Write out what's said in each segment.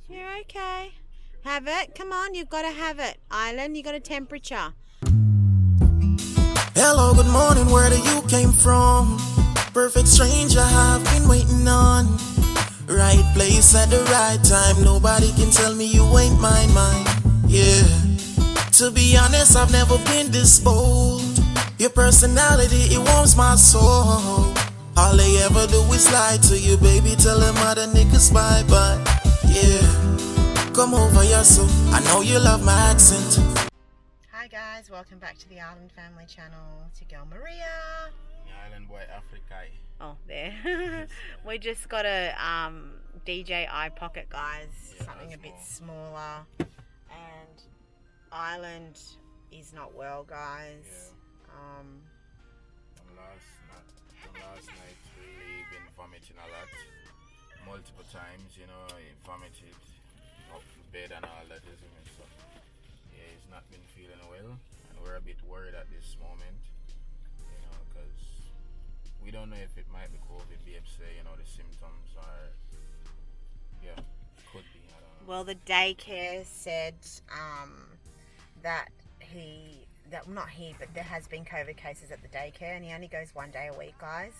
You're okay. Have it. Come on, you've got to have it. Island, you got a temperature. Hello, good morning, where do you came from? Perfect stranger I've been waiting on. Right place at the right time. Nobody can tell me you ain't mine. Yeah. To be honest, I've never been this bold. Your personality, it warms my soul. All they ever do is lie to you, baby. Tell them other niggas bye-bye. Yeah. Come over here, so I know you love my accent. Hi guys, welcome back to the Island Family Channel. It's your girl Maria. Island boy Africa. Oh, there. We just got a DJI pocket, guys. Yeah, something a bit small. smaller. And Island is not well, guys. Yeah. From last night, really been vomiting a lot, multiple times. You know, he vomited up the bed and all that, isn't it? So yeah, he's not been feeling well, and we're a bit worried at this moment. You know, because we don't know if it might be COVID. Babes say, you know, the symptoms are, yeah, could be. I don't know. Well, the daycare said but there has been COVID cases at the daycare, and he only goes 1 day a week, guys.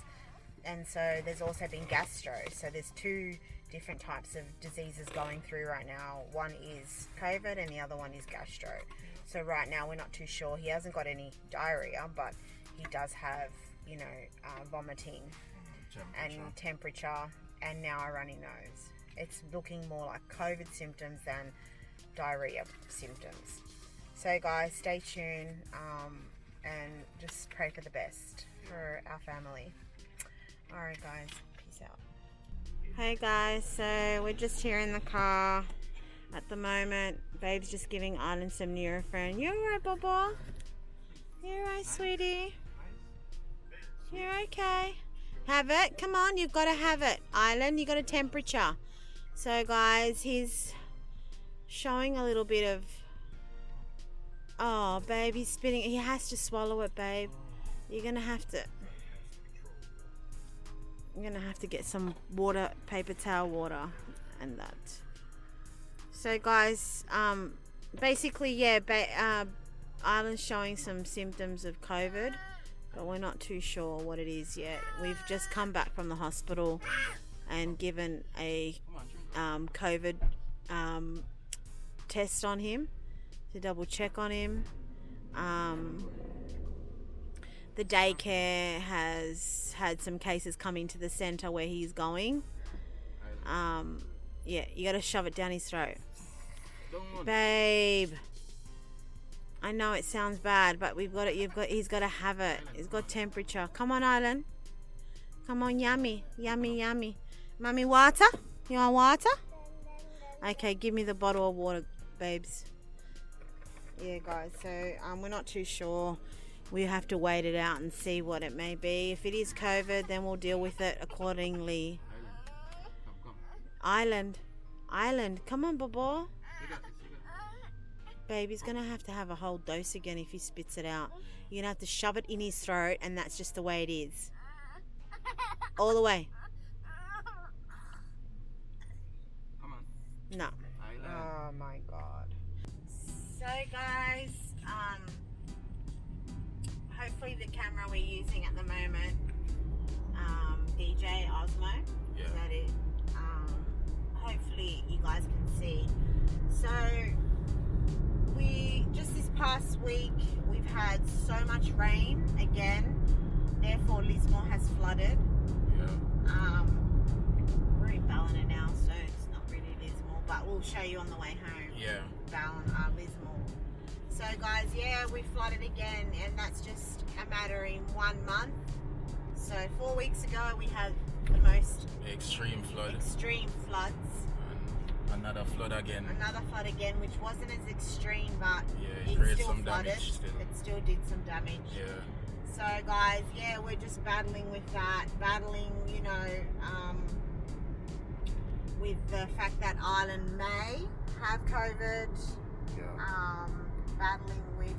And so there's also been gastro. So there's two different types of diseases going through right now. One is COVID and the other one is gastro. So right now we're not too sure. He hasn't got any diarrhea, but he does have, you know, vomiting and temperature and now a runny nose. It's looking more like COVID symptoms than diarrhea symptoms. So guys, stay tuned and just pray for the best for our family. Alright guys, peace out. Hey guys, so we're just here in the car at the moment. Babe's just giving Island some Nurofen. You alright, Baba? You alright, sweetie? You're okay. Have it. Come on, you've got to have it. Island, you got a temperature. So guys, he's showing a little bit of... Oh, babe, he's spitting. He has to swallow it, babe. You're going to have to... I'm going to have to get some water, paper towel water and that. So guys, basically, yeah, Island's showing some symptoms of COVID, but we're not too sure what it is yet. We've just come back from the hospital and given a COVID test on him to double check on him. The daycare has had some cases come into the centre where he's going. Yeah, you gotta shove it down his throat. Babe, I know it sounds bad, but we've got it. He's got to have it. He's got temperature. Come on, Island. Come on, yummy, yummy, yummy. Mummy, water? You want water? Okay, give me the bottle of water, babes. Yeah, guys. So we're not too sure. We have to wait it out and see what it may be. If it is COVID, then we'll deal with it accordingly. Island, come on, Baba. Baby's gonna have to have a whole dose again if he spits it out. You're gonna have to shove it in his throat, and that's just the way it is. All the way. Come on. No. Oh my God. So guys, hopefully the camera we're using at the moment, DJ Osmo. Yeah. Is that it? Hopefully you guys can see. So just this past week we've had so much rain again, therefore Lismore has flooded. Yeah. We're in Ballina now, so it's not really Lismore, but we'll show you on the way home. Yeah. Lismore. So guys, yeah, we flooded again, and that's just a matter in 1 month. So 4 weeks ago we had the most Extreme floods. And Another flood again. which wasn't as extreme, but Yeah, it created still some flooded. damage still. It still did some damage. Yeah. So guys, yeah, we're just battling with that, you know, with the fact that Island may have COVID, Yeah. battling with,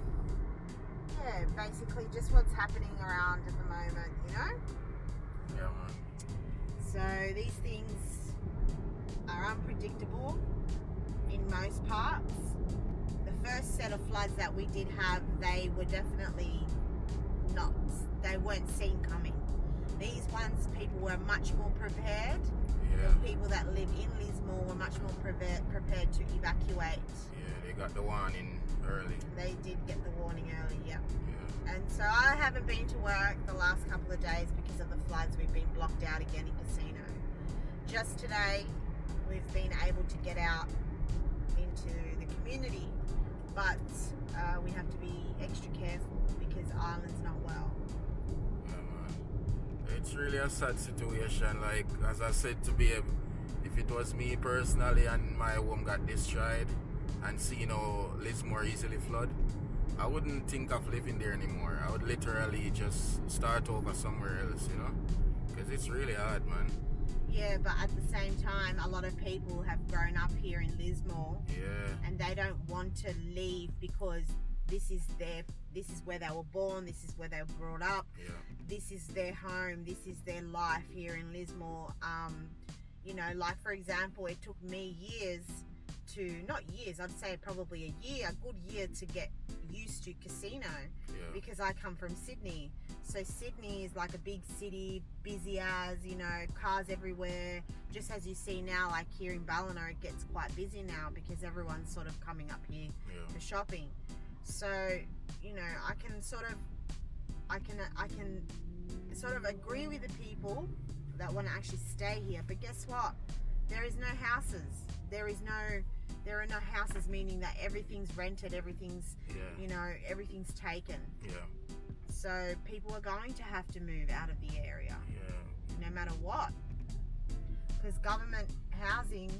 yeah, basically just what's happening around at the moment, you know? Yeah, man. So these things are unpredictable. in most parts. The first set of floods that we did have, they were definitely they weren't seen coming. These ones, people were much more prepared. Yeah. The people that live in Lismore were much more prepared to evacuate. Yeah, they got the warning early. They did get the warning early, yeah. Yeah. And so I haven't been to work the last couple of days because of the floods. We've been blocked out again in Casino. Just today, we've been able to get out into the community, but we have to be extra careful because Ireland's not well. Yeah, man. It's really a sad situation. Like, as I said to Babe, if it was me personally and my home got destroyed and seeing how Lismore easily flood, I wouldn't think of living there anymore. I would literally just start over somewhere else, you know? Because it's really hard, man. Yeah, but at the same time, a lot of people have grown up here in Lismore, Yeah. and they don't want to leave because this is where they were born, this is where they were brought up, Yeah. this is their home, this is their life here in Lismore. You know, like for example, it took me I'd say probably a good year to get used to Casino, Yeah. because I come from Sydney. So Sydney is like a big city, busy as, you know, cars everywhere. Just as you see now, like here in Ballina, it gets quite busy now because everyone's sort of coming up here Yeah. for shopping. So, you know, I can sort of agree with the people that want to actually stay here. But guess what? There is no houses. There are no houses, meaning that everything's rented, everything's, Yeah. you know, everything's taken. Yeah. So people are going to have to move out of the area, Yeah. no matter what. Because government housing,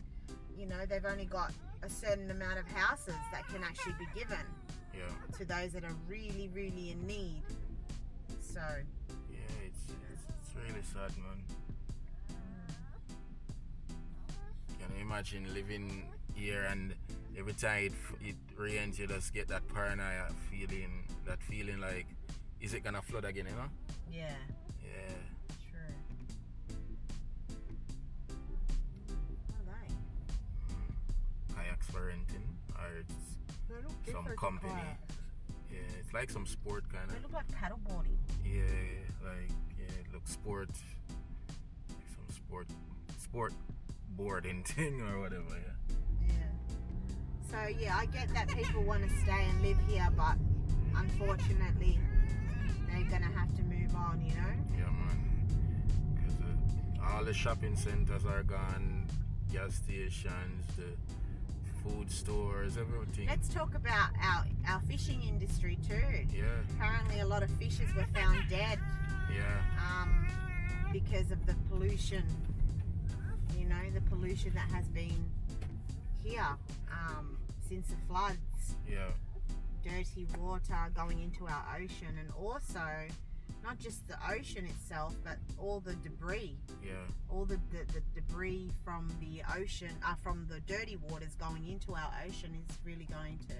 you know, they've only got a certain amount of houses that can actually be given Yeah. to those that are really, really in need. So, Yeah, it's really sad, man. Can you imagine living here and every time it rains, you just get that paranoia feeling, that feeling like, is it gonna flood again, you know? yeah, Yeah. true. What are they? Kayaks for renting, or it's They look some different to company. kayaks. Yeah, it's like some sport kind They of. look like paddleboarding. Yeah, it looks sport, like some sport boarding thing or whatever. Yeah. Yeah. So yeah, I get that people want to stay and live here, but unfortunately, they're gonna have to move on. You know. Yeah, man. Because all the shopping centers are gone, gas stations, the food stores, everything. Let's talk about our fishing industry too. Yeah, Apparently, a lot of fishers were found dead yeah, because of the pollution. You know, the pollution that has been here since the floods. yeah, Dirty water going into our ocean, and also not just the ocean itself, but all the debris. yeah, All the debris from the ocean, from the dirty waters going into our ocean is really going to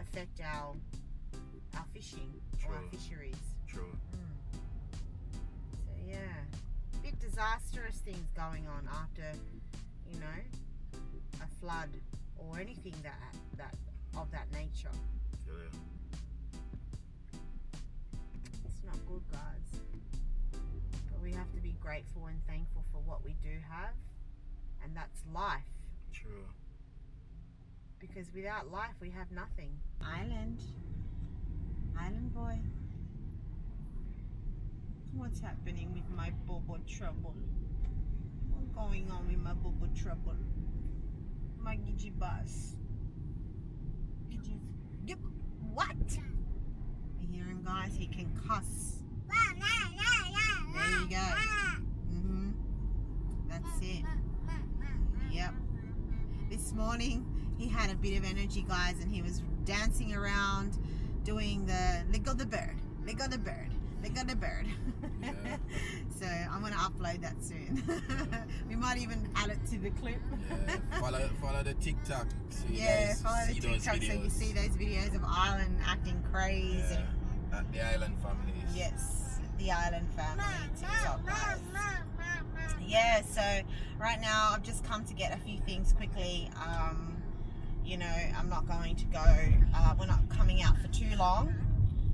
affect our fishing or our True. fisheries. true. So yeah, big disastrous things going on after, you know, a flood or anything that of that nature. Yeah. It's not good, guys. But we have to be grateful and thankful for what we do have, and that's life. True. Because without life, we have nothing. Island boy. What's happening with my Bobo trouble? What's going on with my Bobo trouble? My Gigi bus. Gigi. Yep. What? You hear him, guys? He can cuss. There you go. That's it. Yep. This morning he had a bit of energy, guys, and he was dancing around doing the leg of the bird, leg of the bird, leg of the bird. Yeah. So I'm gonna upload that soon. We might even add it to the clip. Yeah. Follow the TikTok. So you Yeah, guys follow the see those TikTok so you videos. see those videos of Ireland acting crazy. Yeah. At the island families. Yes, the Island family TikTok, guys. Yeah, so right now I've just come to get a few things quickly. you know, I'm not going to go, we're not coming out for too long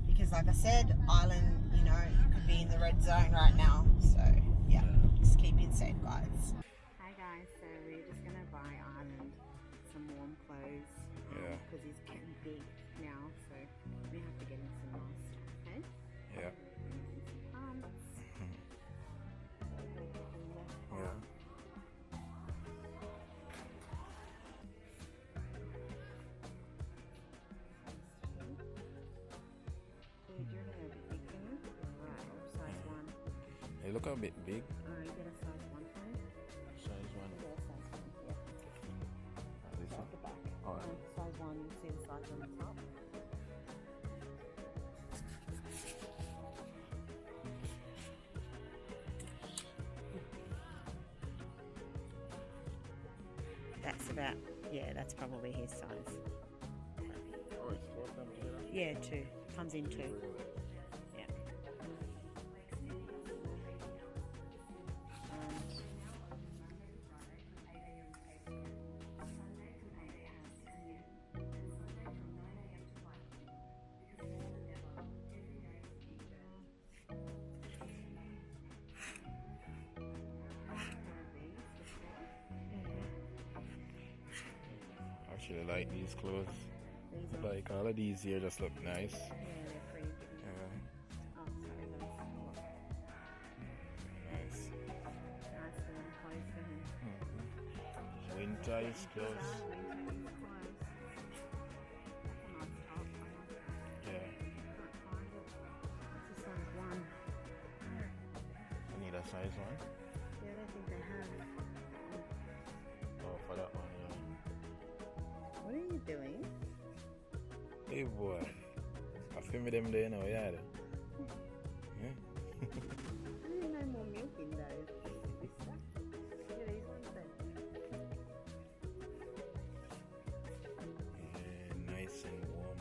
because like I said, Island, you know, could be in the red zone right now. So yeah, just keep it safe, guys. Hi guys, so we're just going to buy Island some warm clothes. Yeah. Because he's getting big now, so we have to get him some masks, okay? Yeah. Some pants. Yeah. They look a bit big. You get a size 1 for me? Size 1. You get a size 1, yeah. This one? At the back. Alright. Size 1, you see the size on the top? That's about, yeah, that's probably his size. Oh, it's 4 of them together? Yeah, 2. Comes in 2. Yeah. Actually, I like these clothes. These are, Like all of these here just look nice. yeah, they're pretty. Yeah, Oh, sorry, that's nice. nice warm clothes for him. Winter is close. Yeah, I need a size 1. Yeah, I don't think they have. Oh, for that one, yeah. What are you doing? Hey boy, I feel me them there now, yeah. Yeah. I didn't know more milk in those. Yeah, these ones then. Yeah, nice and warm.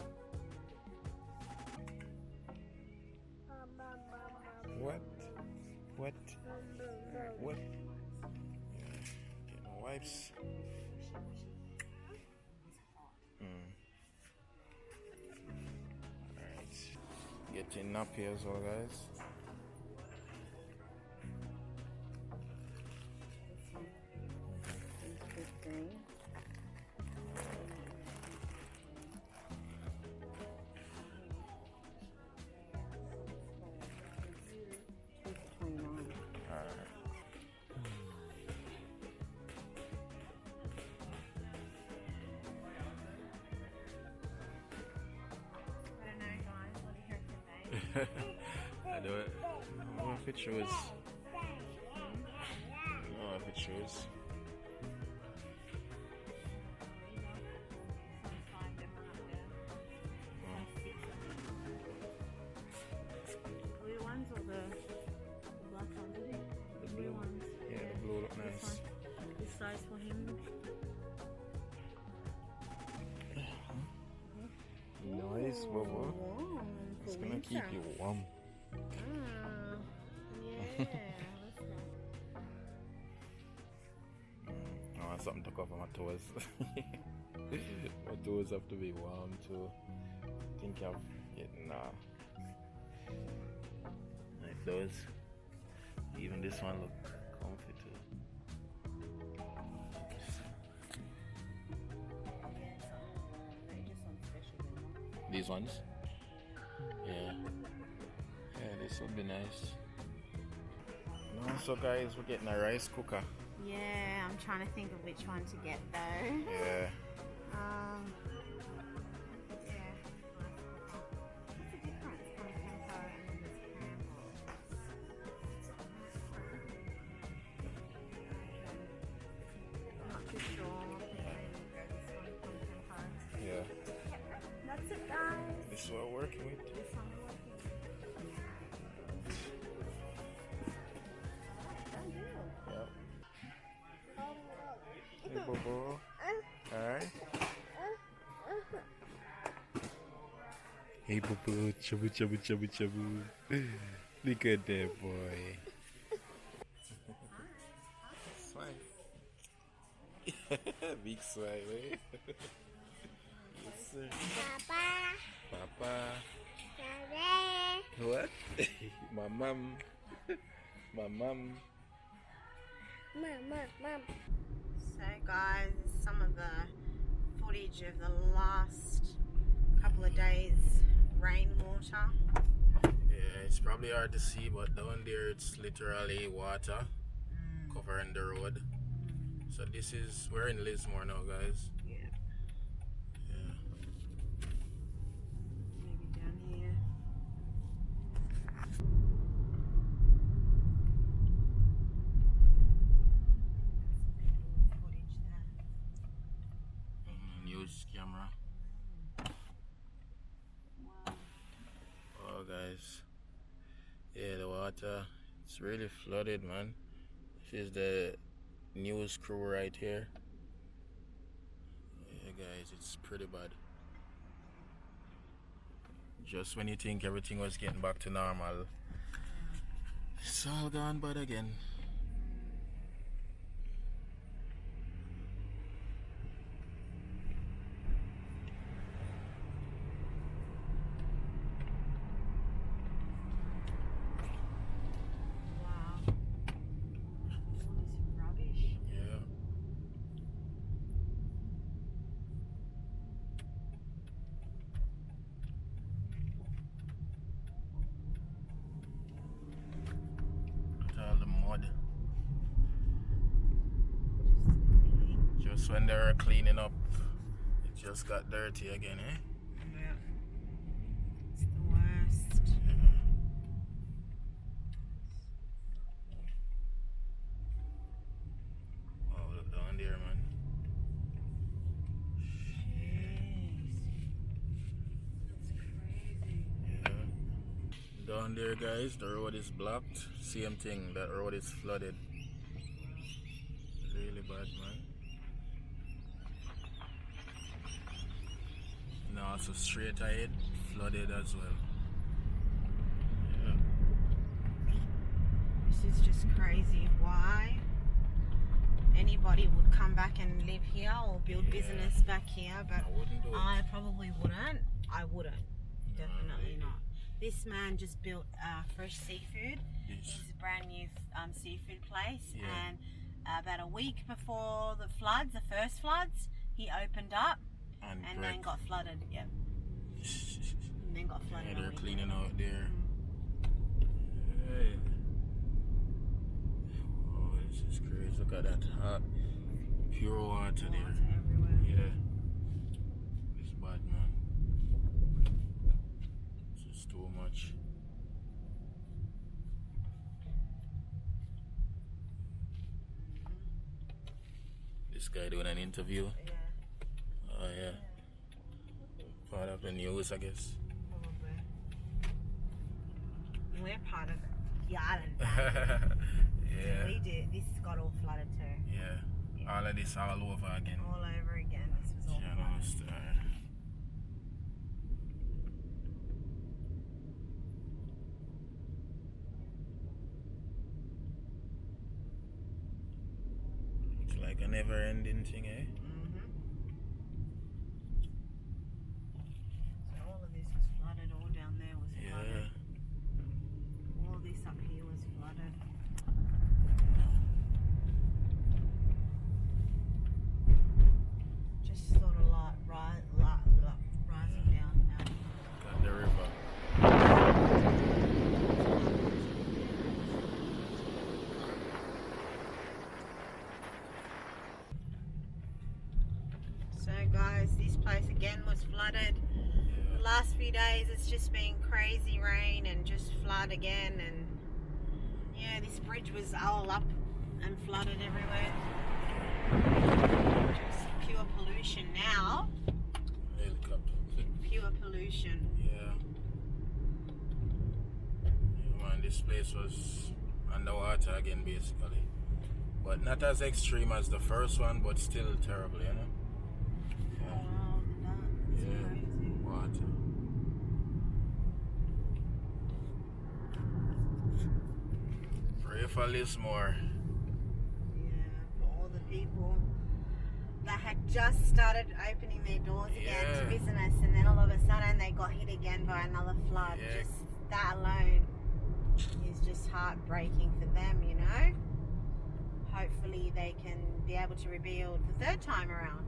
What? What? What? Yeah, get my wipes. Alright. Getting up here as well, guys. This 15. Two for 29. Alright. I don't know, guys. What do you reckon, babe? I do it. I don't know if it shows. I don't know if it shows. Blue ones or the black ones? I think the blue ones. Yeah, the blue look This nice. one. This size for him. Nice, Bobo. Warm. It's for gonna keep winter. you warm. Ah, yeah. Let's go. I want something to cover my toes. My toes have to be warm too. I think I've getting like those. Even this one look comfy too. These ones? Yeah. Yeah, this would be nice. No, so guys, we're getting a rice cooker. Yeah, I'm trying to think of which one to get though. Yeah. Yeah. What's the difference from Tempo and this I'm not too sure. I think maybe we'll go this one from Tempo. Yeah. That's it, guys. This is what we're working with. This one we're working. Done deal. Yep. Hey, Bobo. Alright. Hey, Bobo. Chabu, chabu, chabu, chabu. Look at that boy. Smile. Big smile, eh? Yes, sir. Papa. Papa. Daddy. What? My mom. My mom. Mom. So guys, some of the footage of the last couple of days rainwater. Yeah, it's probably hard to see, but down there it's literally water covering the road. So we're in Lismore now, guys. Yeah. Yeah. Maybe down here. Footage there. News camera. Wow. Oh, guys. Yeah, the water, it's really flooded, man. This is the news crew right here. Yeah, guys, it's pretty bad. Just when you think everything was getting back to normal, it's all gone bad again. Wow. All this rubbish. Yeah. Look at all the mud. Just when they were cleaning up, it just got dirty again, eh? Yeah. It's the worst. Wow, look down there, man. Yeah. Down there, guys, the road is blocked. Same thing, that road is flooded. Really bad, man. And also straight ahead, flooded as well. Yeah. This is just crazy. Why anybody would come back and live here or build business back here, but I wouldn't do it. I probably wouldn't. I wouldn't. Definitely really. not. This man just built fresh seafood. Yes. This is a brand new seafood place, Yeah. and about a week before the floods, the first floods, he opened up and then break. got flooded. Yep. And then got flooded. Yeah, a they're week cleaning later. out there. Hey. Oh, this is crazy. Look at that hot, pure water there. Water everywhere. Yeah. It's bad, man. This is too much. This guy doing an interview. Yeah, Oh, yeah. Part of the news, I guess. probably. We're part of it. Yeah, I don't know. Yeah. We did. This got all flooded too. Yeah. All of this all over again. All over again. This was all Channel flooded. Star. It's like a never ending thing, eh? So all of this was flooded. All down there was Yeah. flooded. All this up here was flooded. Just sort of like rising down now. Got the river. So guys, this place again was flooded. The last few days it's just been crazy rain and just flood again, and yeah, this bridge was all up and flooded everywhere. Just pure pollution now. Helicopter. Pure pollution. Yeah. Yeah, man, this place was underwater again, basically. But not as extreme as the first one, but still terrible, you know? Oh, that's Yeah. crazy. Water. Pray for Lismore. Yeah, for all the people that had just started opening their doors again to Yeah. business, and then all of a sudden they got hit again by another flood. Yeah. Just that alone is just heartbreaking for them, you know. Hopefully they can be able to rebuild the third time around.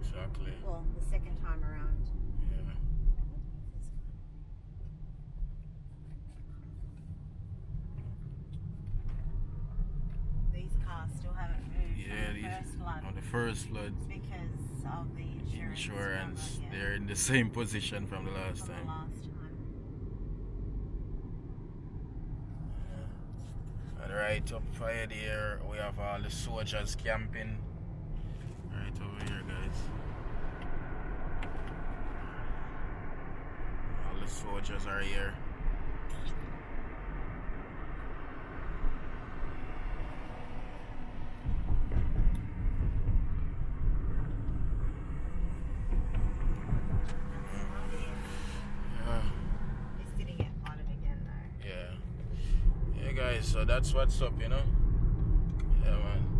Exactly. Well, the second time around. Yeah. These cars still haven't moved Yeah, from the first flood on the first flood, because of the insurance. cover, yeah, they're in the same position from the last from the time. last time. And right up fire there, we have all the soldiers camping. Right over here, guys. All the soldiers are here. Yeah. This didn't get flooded again though. Yeah, guys, so that's what's up, you know. Yeah, man.